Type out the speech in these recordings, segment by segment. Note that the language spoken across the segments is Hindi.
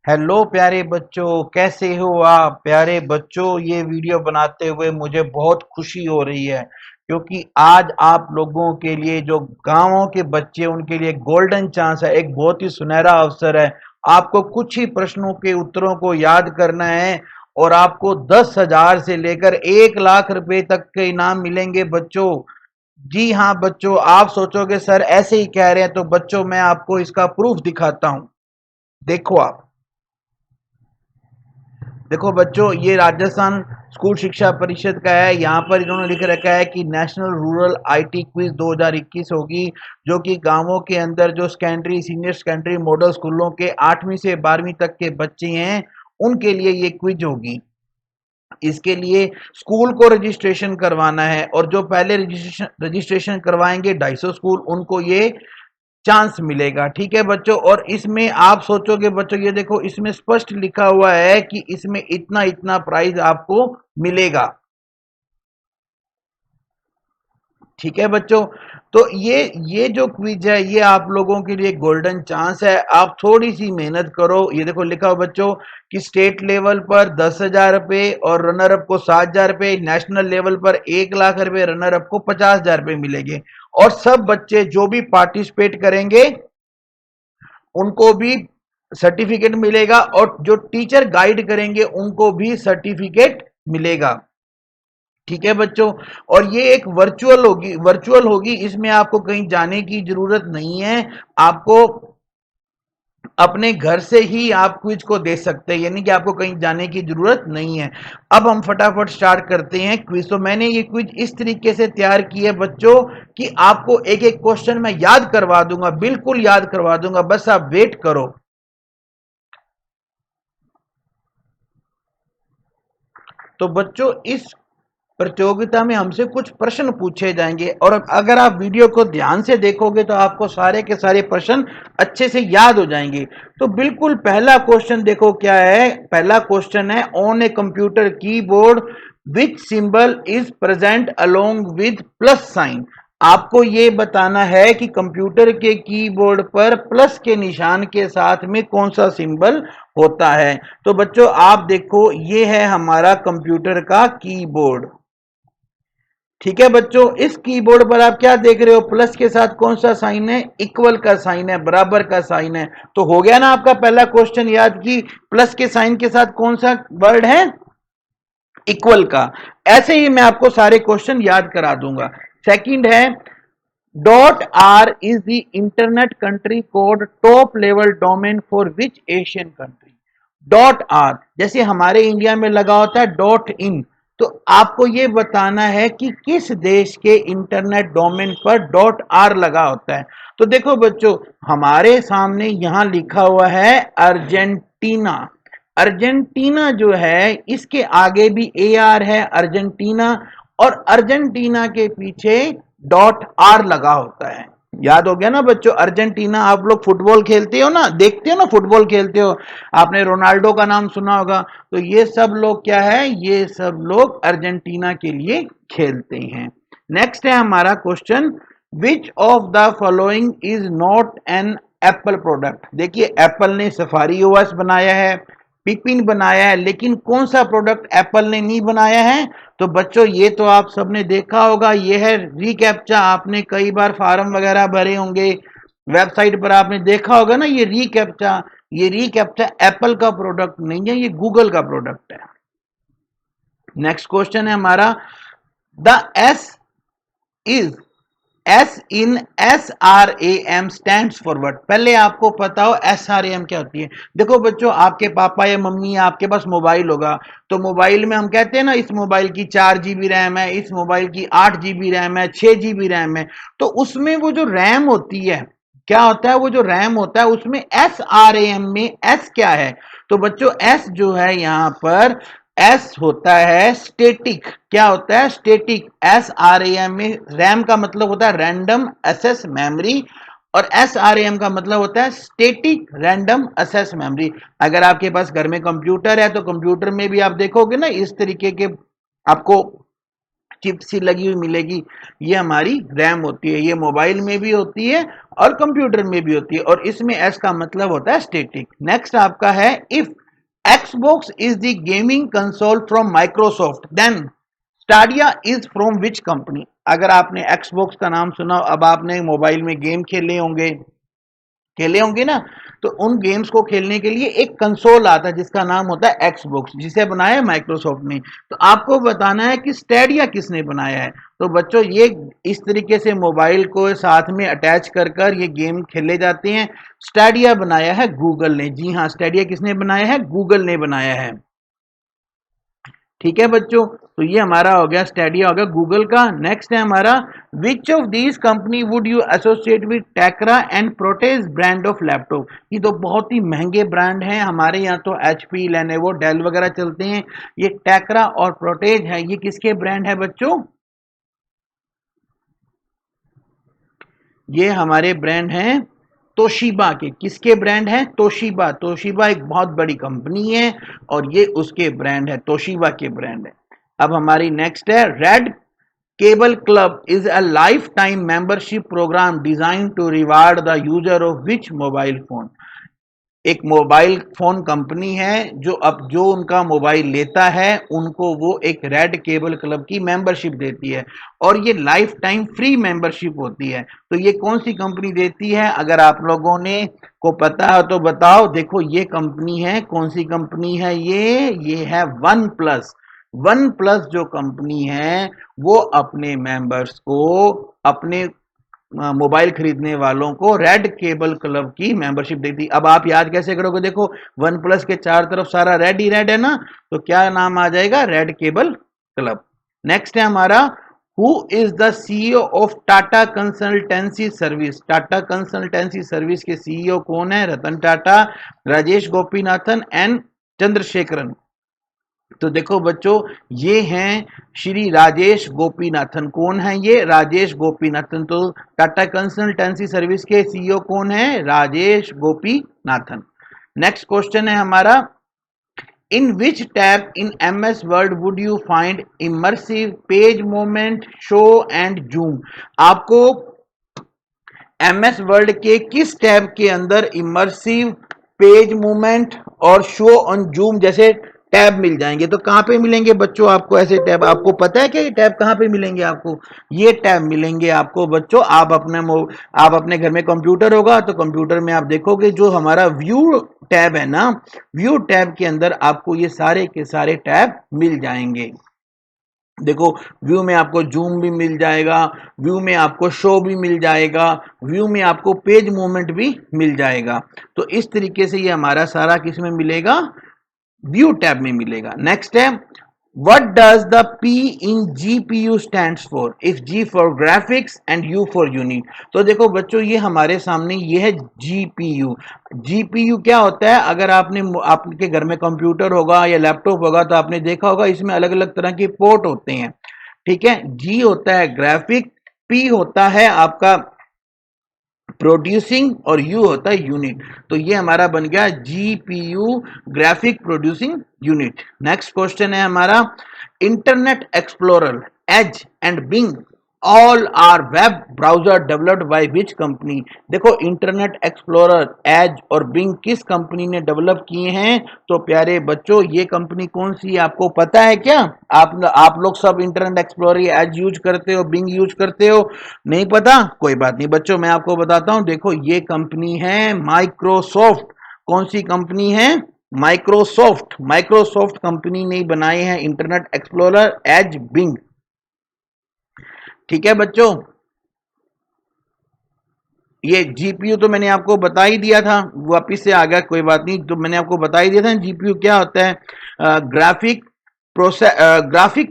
हेलो प्यारे बच्चों, कैसे हो आप प्यारे बच्चों। ये वीडियो बनाते हुए मुझे बहुत खुशी हो रही है क्योंकि आज आप लोगों के लिए जो गांवों के बच्चे उनके लिए गोल्डन चांस है, एक बहुत ही सुनहरा अवसर है। आपको कुछ ही प्रश्नों के उत्तरों को याद करना है और आपको 10,000 से लेकर 1 लाख रुपए तक के इनाम मिलेंगे बच्चों। जी हाँ बच्चों, आप सोचोगे सर ऐसे ही कह रहे हैं, तो बच्चों मैं आपको इसका प्रूफ दिखाता हूं। देखो आप, देखो बच्चों, ये राजस्थान स्कूल शिक्षा परिषद का है। यहाँ पर इन्होंने लिख रखा है कि नेशनल रूरल आईटी क्विज 2021 होगी, जो कि गांवों के अंदर जो सेकेंडरी सीनियर सेकेंडरी मॉडल स्कूलों के 8वीं से 12वीं तक के बच्चे हैं उनके लिए ये क्विज होगी। इसके लिए स्कूल को रजिस्ट्रेशन करवाना है और जो पहले रजिस्ट्रेशन करवाएंगे 250 स्कूल, उनको ये चांस मिलेगा। ठीक है बच्चों, और इसमें आप सोचोगे बच्चों, ये देखो इसमें स्पष्ट लिखा हुआ है कि इसमें इतना इतना प्राइज आपको मिलेगा। ठीक है बच्चों, तो ये जो क्विज है ये आप लोगों के लिए गोल्डन चांस है। आप थोड़ी सी मेहनत करो। ये देखो लिखा हो बच्चों कि स्टेट लेवल पर 10,000 रुपए और रनर अप को 7,000 रुपए, नेशनल लेवल पर 1 लाख रुपए, रनर अप को 50,000 रुपए मिलेंगे। और सब बच्चे जो भी पार्टिसिपेट करेंगे उनको भी सर्टिफिकेट मिलेगा और जो टीचर गाइड करेंगे उनको भी सर्टिफिकेट मिलेगा। ठीक है बच्चों, और ये एक वर्चुअल होगी, इसमें आपको कहीं जाने की जरूरत नहीं है। आपको अपने घर से ही आप क्विज को दे सकते हैं, यानी कि आपको कहीं जाने की जरूरत नहीं है। अब हम फटाफट स्टार्ट करते हैं क्विज। तो मैंने ये क्विज इस तरीके से तैयार की है बच्चों कि आपको एक एक क्वेश्चन मैं याद करवा दूंगा, बिल्कुल याद करवा दूंगा, बस आप वेट करो। तो बच्चों, इस प्रतियोगिता में हमसे कुछ प्रश्न पूछे जाएंगे और अगर आप वीडियो को ध्यान से देखोगे तो आपको सारे के सारे प्रश्न अच्छे से याद हो जाएंगे। तो बिल्कुल पहला क्वेश्चन देखो क्या है। पहला क्वेश्चन है, on a computer keyboard which symbol is present along with plus sign. आपको ये बताना है कि कंप्यूटर के कीबोर्ड पर प्लस के निशान के साथ में कौन सा सिंबल होता है। तो बच्चों आप देखो, ये है हमारा कंप्यूटर का कीबोर्ड। ठीक है बच्चों, इस कीबोर्ड पर आप क्या देख रहे हो, प्लस के साथ कौन सा साइन है, इक्वल का साइन है, बराबर का साइन है। तो हो गया ना आपका पहला क्वेश्चन याद, कि प्लस के साइन के साथ कौन सा वर्ड है, इक्वल का। ऐसे ही मैं आपको सारे क्वेश्चन याद करा दूंगा। सेकंड है, dot are is the internet country code top level domain for which Asian country. Dot are जैसे हमारे इंडिया में लगा होता है डॉट इन, तो आपको ये बताना है कि किस देश के इंटरनेट डोमेन पर डॉट आर लगा होता है। तो देखो बच्चों, हमारे सामने यहां लिखा हुआ है अर्जेंटीना। अर्जेंटीना जो है इसके आगे भी ए आर है, अर्जेंटीना, और अर्जेंटीना के पीछे डॉट आर लगा होता है। याद हो गया ना बच्चों, अर्जेंटीना। आप लोग फुटबॉल खेलते हो ना, देखते हो ना, फुटबॉल खेलते हो, आपने रोनाल्डो का नाम सुना होगा। तो ये सब लोग क्या है, ये सब लोग अर्जेंटीना के लिए खेलते हैं। नेक्स्ट है हमारा question, which of the following is not an apple product. देखिए एप्पल ने सफारी ओएस बनाया है, पिपिन बनाया है, लेकिन कौन सा प्रोडक्ट एप्पल ने नहीं बनाया है। तो बच्चों ये तो आप सबने देखा होगा, ये है रीकैप्चा। आपने कई बार फार्म वगैरह भरे होंगे, वेबसाइट पर आपने देखा होगा ना ये रीकैप्चा। ये रीकैप्चा एप्पल का प्रोडक्ट नहीं है, ये गूगल का प्रोडक्ट है। नेक्स्ट क्वेश्चन है हमारा, the is S in S R A M stand for what. पहले आपको पता हो एस आर ए एम क्या होती है। देखो बच्चों, आपके पापा या मम्मी या आपके पास मोबाइल होगा, तो मोबाइल में हम कहते हैं ना, इस मोबाइल की 4 GB रैम है, इस मोबाइल की 8 GB रैम है, 6 GB रैम है। तो उसमें वो जो रैम होती है, क्या होता है, वो जो रैम होता है उसमें एस आर ए एम में एस क्या है। तो बच्चों एस जो है यहाँ पर, एस होता है स्टेटिक। क्या होता है, static. S R A M में रैम का मतलब होता है रैंडम एक्सेस मेमोरी, और एस आर ए एम का मतलब होता है स्टेटिक रैंडम एक्सेस मेमोरी। अगर आपके पास घर में कंप्यूटर है तो कंप्यूटर में भी आप देखोगे ना, इस तरीके के आपको चिप सी लगी हुई मिलेगी, ये हमारी रैम होती है। ये मोबाइल में भी होती है और कंप्यूटर में भी होती है, और इसमें एस का मतलब होता है स्टैटिक। नेक्स्ट आपका है, if Xbox is the gaming console from Microsoft, then Stadia is from which company? अगर आपने Xbox का नाम सुना, अब आपने मोबाइल में गेम खेले होंगे ना, तो उन गेम्स को खेलने के लिए एक कंसोल आता है जिसका नाम होता है एक्सबॉक्स, जिसे बनाया है माइक्रोसॉफ्ट ने। तो आपको बताना है कि स्टेडिया किसने बनाया है। तो बच्चों ये इस तरीके से मोबाइल को साथ में अटैच कर कर ये गेम खेले जाते हैं। स्टेडिया बनाया है गूगल ने। जी हाँ, स्टेडिया किसने बनाया है? गूगल ने बनाया है। ठीक है बच्चों, तो ये हमारा हो गया स्टेडिया, हो गया गूगल का। नेक्स्ट है हमारा, which of these company would you associate with Tecra and Protege brand of laptop? ये तो बहुत ही महंगे ब्रांड हैं, हमारे यहाँ तो एचपी, लेनोवो, डेल वगैरह चलते हैं। ये टेक्रा और प्रोटेज है, ये किसके ब्रांड है बच्चों? ये हमारे ब्रांड हैं तोशिबा के। किसके ब्रांड है? तोशिबा। तोशिबा एक बहुत बड़ी कंपनी है और ये उसके ब्रांड है, तोशिबा के ब्रांड है। अब हमारी नेक्स्ट है, red cable club is a life time membership program design to reward the user of which mobile phone? एक मोबाइल फोन कंपनी है जो उनका मोबाइल लेता है उनको वो एक रेड केबल क्लब की मेंबरशिप देती है, और ये लाइफ टाइम फ्री मेंबरशिप होती है। तो ये कौन सी कंपनी देती है? अगर आप लोगों ने को पता है तो बताओ। देखो ये कंपनी है, कौन सी कंपनी है ये है वन प्लस। वन प्लस जो कंपनी है वो अपने मेंबर्स को, अपने मोबाइल खरीदने वालों को रेड केबल क्लब की मेंबरशिप देती। अब आप याद कैसे करोगे? देखो वन प्लस के चार तरफ सारा रेड ही रेड है ना, तो क्या नाम आ जाएगा? Red cable club. नेक्स्ट है हमारा, who is the CEO of Tata consultancy service? Tata consultancy service के सीईओ कौन है? रतन टाटा, राजेश गोपीनाथन एंड चंद्रशेखरन। तो देखो बच्चों, ये हैं श्री राजेश गोपीनाथन। कौन है ये? राजेश गोपीनाथन। तो टाटा कंसल्टेंसी सर्विस के सीईओ कौन है? राजेश गोपीनाथन। नेक्स्ट क्वेश्चन है हमारा, in which tab in MS Word would you find immersive page movement, show and zoom? आपको MS वर्ड के किस टैब के अंदर इमर्सिव पेज मूवमेंट और शो ऑन जूम जैसे टैब मिल जाएंगे? तो कहां पे मिलेंगे बच्चों आपको ऐसे टैब? आपको पता है कि ये टैब कहां पे मिलेंगे आपको? ये टैब मिलेंगे आपको बच्चों, आप अपने घर में कंप्यूटर होगा तो कंप्यूटर में आप देखोगे जो हमारा व्यू टैब है ना, व्यू टैब के अंदर आपको ये सारे के सारे टैब मिल जाएंगे। देखो व्यू में आपको जूम भी मिल जाएगा, व्यू में आपको शो भी मिल जाएगा, व्यू में आपको पेज मूवमेंट भी मिल जाएगा। तो इस तरीके से ये हमारा सारा किस में मिलेगा? व्यू टैब में मिलेगा। नेक्स्ट है, what does the P in GPU stands for? If G for graphics and U for unit. तो देखो बच्चों, ये हमारे सामने ये है GPU। GPU क्या होता है? अगर आपके घर में कंप्यूटर होगा या लैपटॉप होगा तो आपने देखा होगा इसमें अलग अलग तरह के पोर्ट होते हैं। ठीक है, G होता है ग्राफिक, P होता है आपका प्रोड्यूसिंग और यू होता है यूनिट। तो ये हमारा बन गया GPU, graphic producing unit. Next question है हमारा, Internet Explorer, Edge and Bing all are web browser developed by which company? देखो इंटरनेट एक्सप्लोरर, एज और बिंग किस कंपनी ने डेवलप किए हैं? तो प्यारे बच्चों, ये कंपनी कौन सी है आपको पता है क्या? आप लोग सब इंटरनेट एक्सप्लोरर, एज यूज करते हो, बिंग यूज करते हो? नहीं पता? कोई बात नहीं बच्चों, मैं आपको बताता हूं। देखो ये कंपनी है माइक्रोसॉफ्ट। कौन सी कंपनी है? माइक्रोसॉफ्ट। माइक्रोसॉफ्ट कंपनी ने बनाए हैं इंटरनेट एक्सप्लोरर, एज, बिंग। ठीक है बच्चों, ये जीपीयू तो मैंने आपको बता ही दिया था, वापिस से आ गया, कोई बात नहीं। तो मैंने आपको बता ही दिया था जीपीयू क्या होता है। Graphic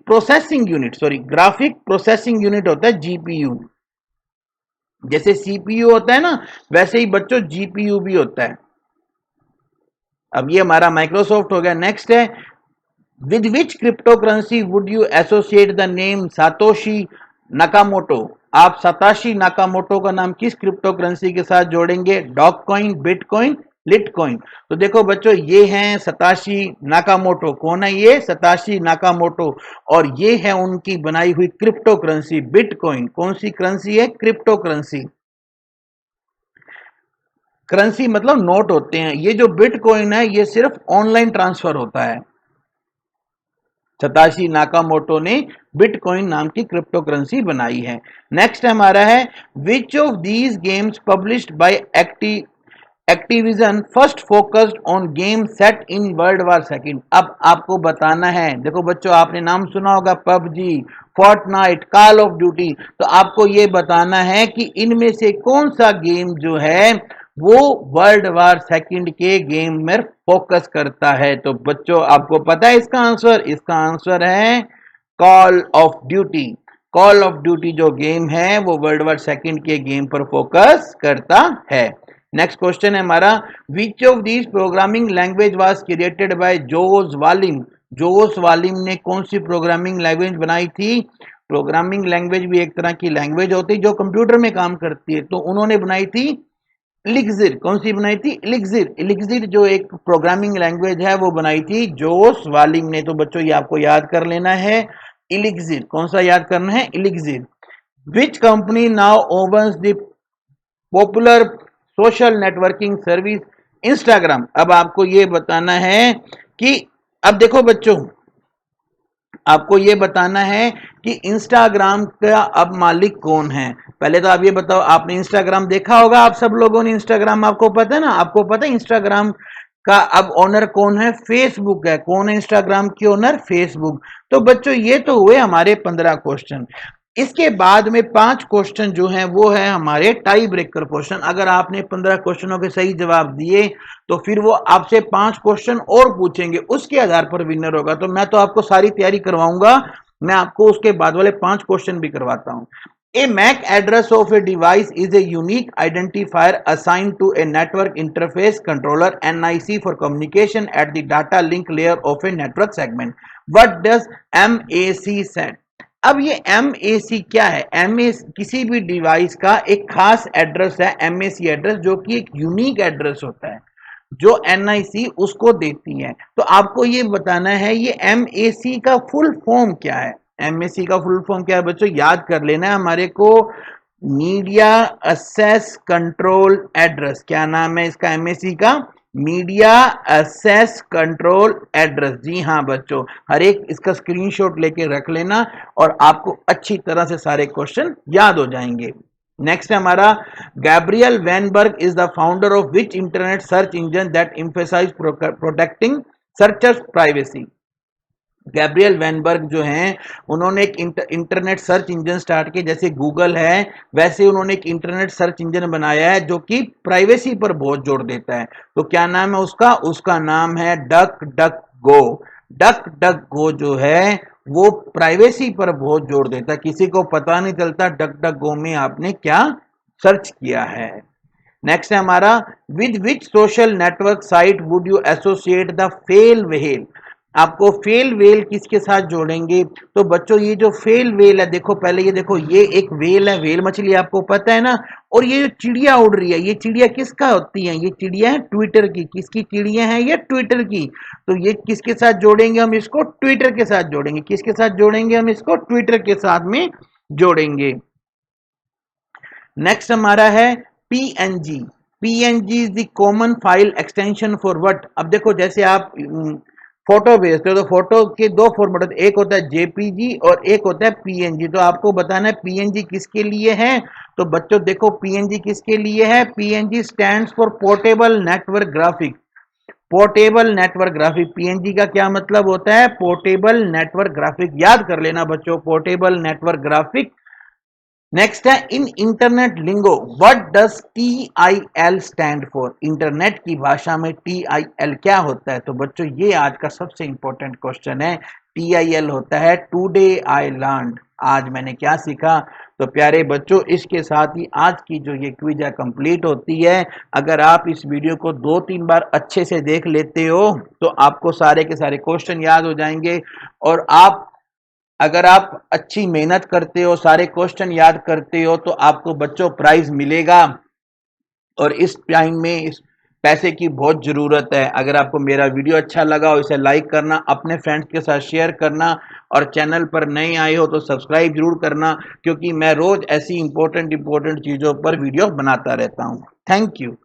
processing unit, sorry, graphic processing unit होता है जीपीयू। जैसे सीपीयू होता है ना, वैसे ही बच्चों जीपीयू भी होता है। अब ये हमारा माइक्रोसॉफ्ट हो गया। नेक्स्ट है, with which crypto currency would you associate the name Satoshi Nakamoto? आप सताशी नाकामोटो का नाम किस क्रिप्टो करेंसी के साथ जोड़ेंगे? Dog coin, bitcoin Litecoin. तो देखो बच्चों, ये हैं सताशी नाकामोटो। कौन है ये? सताशी नाकामोटो। और ये है उनकी बनाई हुई क्रिप्टो करेंसी बिटकॉइन। कौन सी करेंसी है? Crypto currency. करेंसी मतलब नोट होते हैं। ये जो बिटकॉइन है ये सिर्फ ऑनलाइन ट्रांसफर होता है। सताशी नाकामोटो ने बिटकॉइन नाम की क्रिप्टो करेंसी बनाई है। नेक्स्ट हमारा है, विच of these games published by Activision first focused on game set in world war second. अब आपको बताना है, देखो बच्चों, आपने नाम सुना होगा PUBG, Fortnite, Call of Duty. तो आपको ये बताना है कि इनमें से कौन सा गेम जो है वो वर्ल्ड वार सेकंड के गेम में फोकस करता है। तो बच्चों, आपको पता है इसका आंसर? इसका आंसर है Call of Duty. Call of Duty जो गेम है वो वर्ल्ड वार सेकंड के गेम पर फोकस करता है। नेक्स्ट क्वेश्चन है हमारा, which of these programming language was created by Jose Valim. Jose Valim ने कौन सी प्रोग्रामिंग लैंग्वेज बनाई थी? प्रोग्रामिंग लैंग्वेज भी एक तरह की लैंग्वेज होती है जो कंप्यूटर में काम करती है। तो उन्होंने बनाई थी इलिक्सिर। कौन सी बनाई थी? इलिक्सिर। इलिक्सिर जो एक प्रोग्रामिंग लैंग्वेज है वो बनाई थी जोस वालिम ने। तो बच्चों, ये आपको याद कर लेना है, इलिक्सिर। कौन सा याद करना है? Elixir. Which company now owns the popular social networking service Instagram. अब आपको ये बताना है कि, अब देखो बच्चों, आपको ये बताना है कि इंस्टाग्राम का अब मालिक कौन है। पहले तो आप ये बताओ, आपने इंस्टाग्राम देखा होगा, आप सब लोगों ने इंस्टाग्राम, आपको पता है ना? आपको पता है इंस्टाग्राम का अब ओनर कौन है? फेसबुक है। कौन है इंस्टाग्राम की ओनर? फेसबुक। तो बच्चों, ये तो हुए हमारे 15 क्वेश्चन। इसके बाद में 5 क्वेश्चन जो हैं वो है हमारे टाई ब्रेकर क्वेश्चन। अगर आपने 15 क्वेश्चनों के सही जवाब दिए तो फिर वो आपसे 5 क्वेश्चन और पूछेंगे, उसके आधार पर विनर होगा। तो मैं तो आपको सारी तैयारी करवाऊंगा, मैं आपको उसके बाद वाले 5 क्वेश्चन भी करवाता हूं। A MAC address of a device is a unique identifier assigned to a network interface controller NIC for communication at the data link layer of a network segment. What does MAC stand? अब ये MAC क्या है? MAC किसी भी डिवाइस का एक खास एड्रेस है, MAC एड्रेस, जो कि एक यूनिक एड्रेस होता है जो NIC उसको देती है। तो आपको ये बताना है ये MAC का फुल फॉर्म क्या है। MAC का फुल फॉर्म क्या है बच्चों? याद कर लेना है हमारे को, मीडिया एक्सेस कंट्रोल एड्रेस। क्या नाम है इसका MAC का? Media access control address. जी हाँ बच्चों, हर एक इसका स्क्रीनशॉट लेके रख लेना और आपको अच्छी तरह से सारे क्वेश्चन याद हो जाएंगे। नेक्स्ट है हमारा, Gabriel Weinberg is the founder of which internet search engine that emphasize protecting searchers privacy. Gabriel Weinberg जो हैं उन्होंने एक इंटरनेट सर्च इंजन स्टार्ट किया, जैसे गूगल है वैसे उन्होंने एक इंटरनेट सर्च इंजन बनाया है जो कि प्राइवेसी पर बहुत जोर देता है। तो क्या नाम है उसका? उसका नाम है डक डक गो। डक डक गो जो है वो प्राइवेसी पर बहुत जोर देता है, किसी को पता नहीं चलता डक डक गो में आपने क्या सर्च किया है। नेक्स्ट है हमारा, with which social network site would you associate the fail whale. आपको फेल वेल किसके साथ जोड़ेंगे? तो बच्चों, ये जो फेल वेल है, देखो पहले ये देखो, ये एक वेल है, वेल मछली आपको पता है ना। और ये जो चिड़िया उड़ रही है, ये चिड़िया किसका होती है? ये चिड़िया है ट्विटर की। किसकी चिड़िया है? ये ट्विटर की। तो ये किसके साथ जोड़ेंगे हम इसको? ट्विटर के साथ जोड़ेंगे। किसके साथ जोड़ेंगे हम इसको? ट्विटर के साथ में जोड़ेंगे। नेक्स्ट हमारा है PNG. PNG is the common file extension for what. अब देखो, जैसे आप फोटो भेजते हो तो फोटो के दो फॉर्मेट होते हैं, एक होता है जेपीजी और एक होता है पीएनजी। तो आपको बताना है पीएनजी किसके लिए है। तो बच्चों देखो, पीएनजी किसके लिए है? PNG stands for portable network graphic. Portable network graphic, PNG का क्या मतलब होता है? Portable network graphic. याद कर लेना बच्चों, पोर्टेबल नेटवर्क ग्राफिक। नेक्स्ट है, in internet lingo what does TIL stand for. Internet की भाषा में TIL क्या होता है? तो बच्चों, ये आज का सबसे इंपॉर्टेंट क्वेश्चन है। TIL होता है टुडे आई लर्नड। आज मैंने क्या सीखा। तो प्यारे बच्चों, इसके साथ ही आज की जो ये क्विज है कंप्लीट होती है। अगर आप इस वीडियो को 2-3 बार अच्छे से देख लेते हो तो आपको सारे के सारे क्वेश्चन याद हो जाएंगे। और अगर आप अच्छी मेहनत करते हो, सारे क्वेश्चन याद करते हो, तो आपको बच्चों प्राइज मिलेगा। और इस टाइम में पैसे की बहुत ज़रूरत है। अगर आपको मेरा वीडियो अच्छा लगा हो इसे लाइक करना, अपने फ्रेंड्स के साथ शेयर करना और चैनल पर नए आए हो तो सब्सक्राइब जरूर करना, क्योंकि मैं रोज़ ऐसी इंपॉर्टेंट चीज़ों पर वीडियो बनाता रहता हूँ। Thank you.